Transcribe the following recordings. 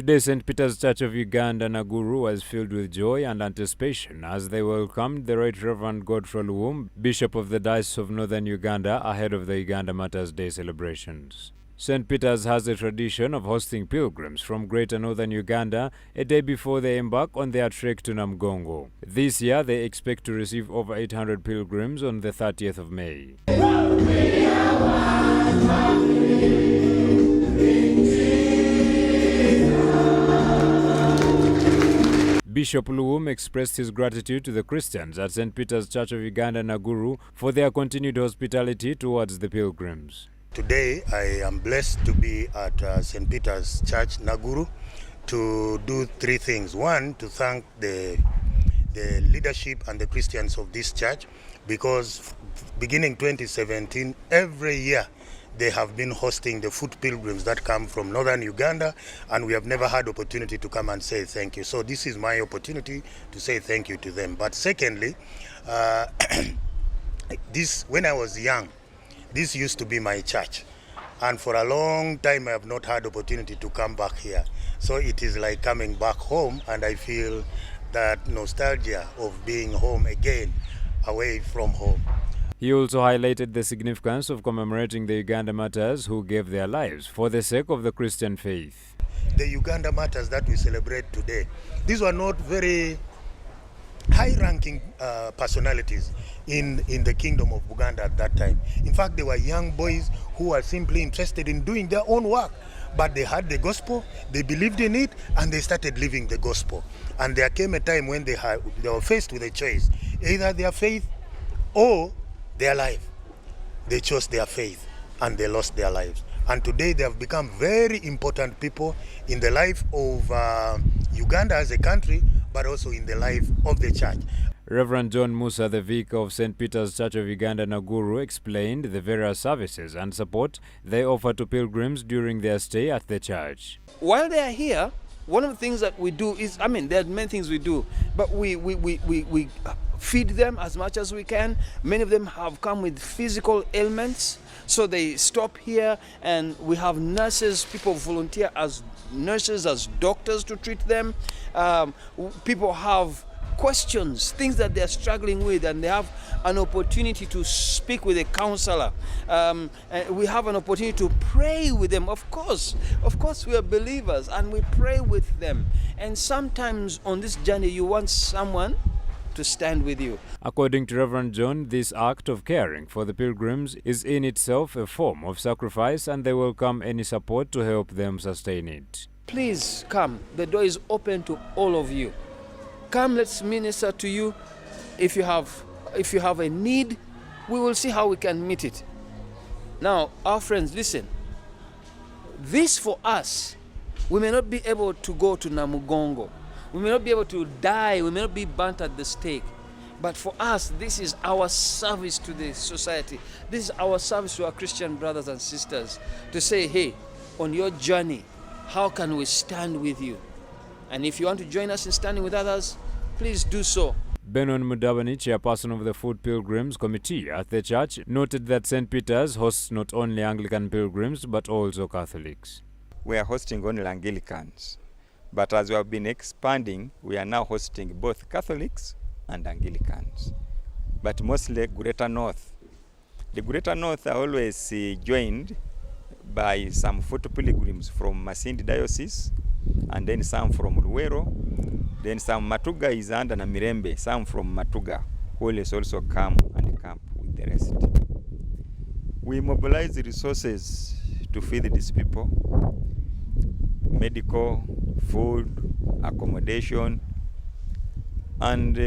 Today, St. Peter's Church of Uganda, Naguru, was filled with joy and anticipation as they welcomed the Right Rev Godfrey Luwum, Bishop of the Diocese of Northern Uganda, ahead of the Uganda Martyrs Day celebrations. St. Peter's has a tradition of hosting pilgrims from Greater Northern Uganda a day before they embark on their trek to Namugongo. This year, they expect to receive over 800 pilgrims on the 30th of May. Bishop Luwum expressed his gratitude to the Christians at St. Peter's Church of Uganda, Naguru, for their continued hospitality towards the pilgrims. Today, I am blessed to be at St. Peter's Church, Naguru, to do three things. One, to thank the leadership and the Christians of this church, because beginning 2017, every year, they have been hosting the foot pilgrims that come from Northern Uganda, and we have never had opportunity to come and say thank you. So this is my opportunity to say thank you to them. But secondly, when I was young, this used to be my church. And for a long time, I have not had opportunity to come back here. So it is like coming back home, and I feel that nostalgia of being home again, away from home. He also highlighted the significance of commemorating the Uganda martyrs who gave their lives for the sake of the Christian faith. The Uganda martyrs that we celebrate today, these were not very high-ranking personalities in the kingdom of Uganda at that time. In fact, they were young boys who were simply interested in doing their own work. But they had the gospel, they believed in it, and they started living the gospel. And there came a time when they were faced with a choice, either their faith or their life. They chose their faith and they lost their lives. And today they have become very important people in the life of Uganda as a country, but also in the life of the church. Rev John Musa, the vicar of St. Peter's Church of Uganda, Naguru, explained the various services and support they offer to pilgrims during their stay at the church. While they are here, one of the things that we do is, there are many things we do, but we feed them as much as we can. Many of them have come with physical ailments, so they stop here, and we have nurses, people volunteer as nurses, as doctors to treat them. People have questions, things that they're struggling with, and they have an opportunity to speak with a counselor. We have an opportunity to pray with them. Of course, we are believers and we pray with them. And sometimes on this journey, you want someone to stand with you. According to Rev John, this act of caring for the pilgrims is in itself a form of sacrifice, and they welcome any support to help them sustain it. Please come. The door is open to all of you. Come, let's minister to you. If you have a need, we will see how we can meet it. Now, our friends, listen. This for us, we may not be able to go to Namugongo. We may not be able to die. We may not be burnt at the stake. But for us, this is our service to the society. This is our service to our Christian brothers and sisters. To say, hey, on your journey, how can we stand with you? And if you want to join us in standing with others, please do so. Benno Mudabani, chairperson of the Food Pilgrims Committee at the church, noted that St. Peter's hosts not only Anglican pilgrims but also Catholics. We are hosting only Anglicans, but as we have been expanding, we are now hosting both Catholics and Anglicans, but mostly Greater North. The Greater North are always joined by some foot pilgrims from Masindi Diocese, and then some from Luwero, then some Matuga is under Namirembe, some from Matuga, who will also come and camp with the rest. We mobilize the resources to feed these people: medical, food, accommodation, and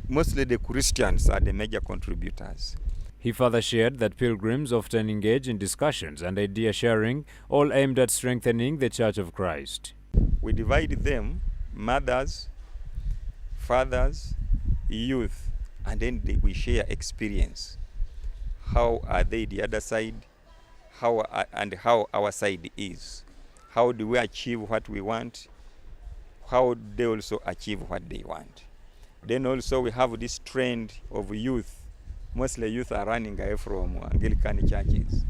mostly the Christians are the major contributors. He further shared that pilgrims often engage in discussions and idea sharing, all aimed at strengthening the Church of Christ. We divide them, mothers, fathers, youth, and then we share experience. How are they the other side? How our side is? How do we achieve what we want? How they also achieve what they want? Then also we have this trend of youth. Mostly youth are running away from Anglican churches.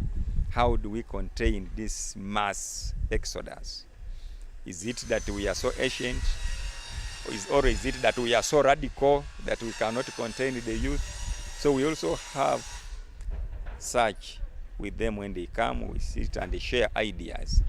How do we contain this mass exodus? Is it that we are so ancient? Or is it that we are so radical that we cannot contain the youth? So we also have such with them when they come, we sit and they share ideas.